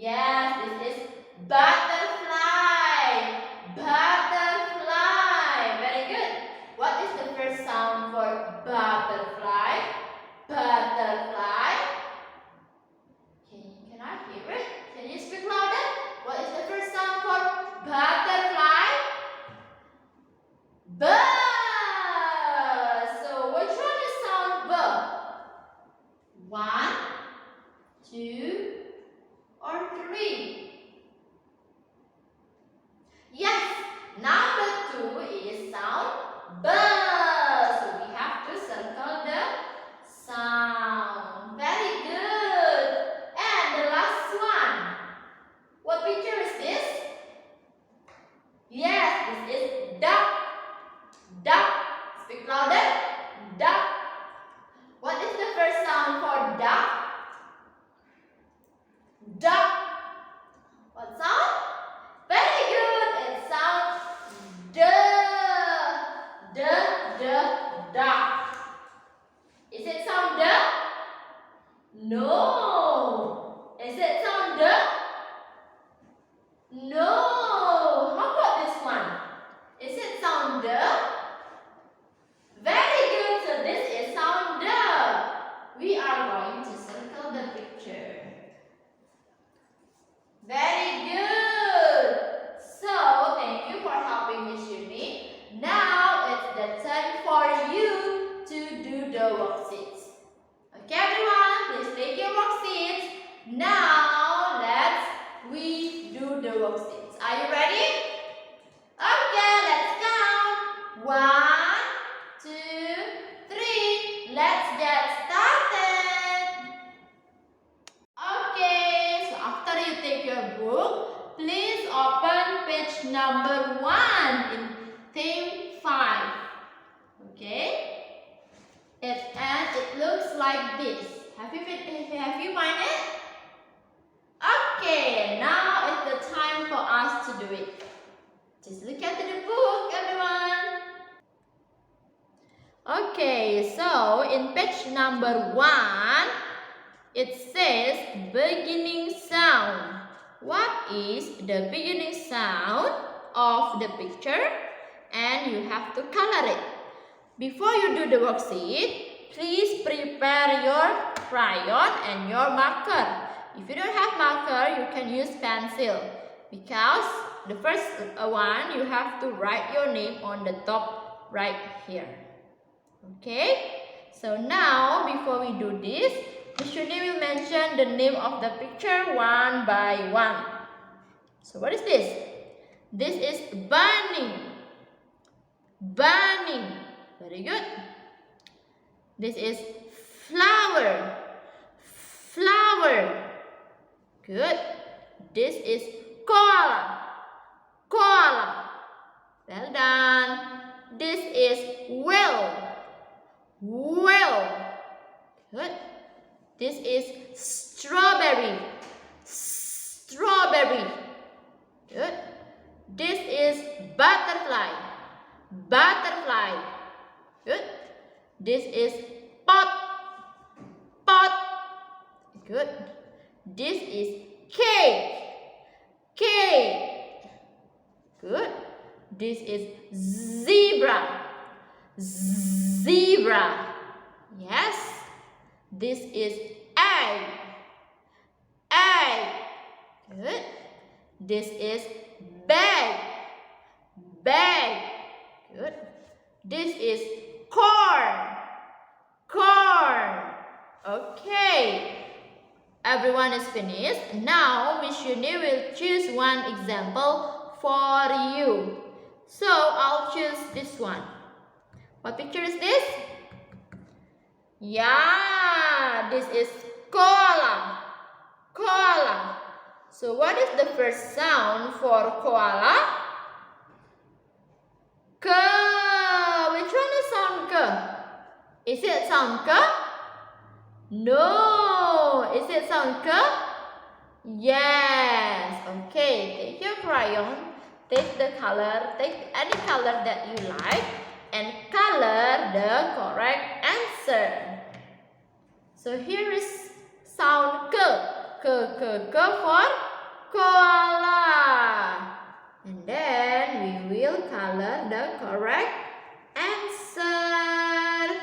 Yes, this is butterfly. Butterfly. Very good. What is the first sound for butterfly? Butterfly. Can I hear it? Can you speak louder? What is the first sound for butterfly? B. So which one is sound B? 1, 2, or 3? Yes, number 2 is sound B. So we have to circle the sound. Very good. And the last one. What picture is this? Yes, this is duck. Duck. Speak louder. Duck. What is the first sound for duck? Duck. What sound? Very good. It sounds D. Duck. Is it sound D? No. Is it sound D? No. How about this one? Is it sound D? Very good. So this is sound D. We are going to circle the picture. Very good. So thank you for helping Miss Yuni. Now it's the turn for you to do the worksheets. Okay, everyone, please take your worksheets. Now we do the worksheets. Are you ready? Okay, let's count. 1, 2, 3. Let's get started. Okay, so after you take your book, please open page number 1 in theme 5. Okay? And it looks like this. Have you find it? Okay, now is the time for us to do it. Just look at the book, everyone. Okay, so in page number 1, it says beginning sound. What is the beginning sound of the picture? And you have to color it. Before you do the worksheet, please prepare your crayon and your marker. If you don't have marker, you can use pencil. Because the first one, you have to write your name on the top right here. Okay? So now, before we do this, Miss Yuni will mention the name of the picture one by one. So what is this? This is burning. Burning. Very good. This is flower. Flower. Good. This is koala. Koala. Well done. This is whale. Whale. Good. This is strawberry. Strawberry. Good. This is butterfly. Butterfly. Good. This is pot. Pot. Good. This is cake. Cake. Good. This is zebra. Zebra. Yes. This is egg. Egg. Good. This is bag. Bag. Good. This is corn. Corn. Okay. Everyone is finished. Now Miss Yuni will choose one example for you. So I'll choose this one. What picture is this? Yeah, this is koala. Koala. So what is the first sound for koala? K. Which one is sound K? Is it sound K? No. Is it sound K? Yes. Okay. Take your crayon. Take the color. Take any color that you like. And color the correct answer. So here is sound K. K for koala. And then we will color the correct answer.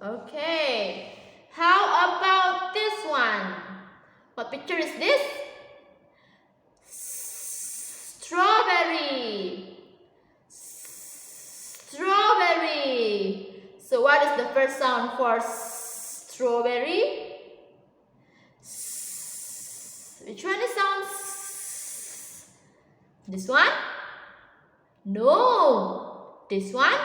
Okay. How about this one? What picture is this? Strawberry. Strawberry. So what is the first sound for strawberry? Which one is sound? This one? No. This one?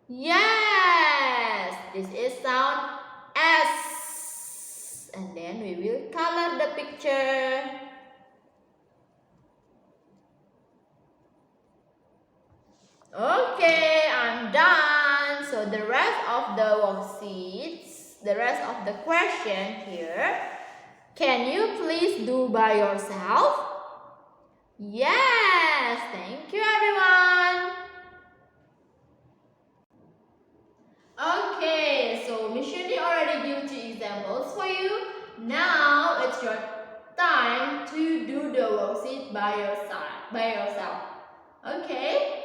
Yes. This is sound S. And then we will color the picture. Okay, I'm done. So the rest of the worksheets, the rest of the question here, can you please do by yourself? Yes, thank you everyone. Okay, so Miss Yuni already gave 2 examples for you. Now it's your time to do the worksheet by yourself. Okay?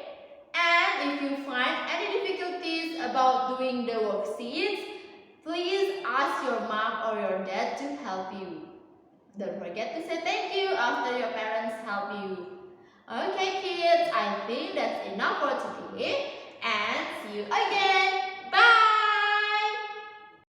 And if you find any difficulties about doing the worksheets, please ask your mom or your dad to help you. Don't forget to say thank you after your parents help you. Okay kids, I think that's enough for today and see you again.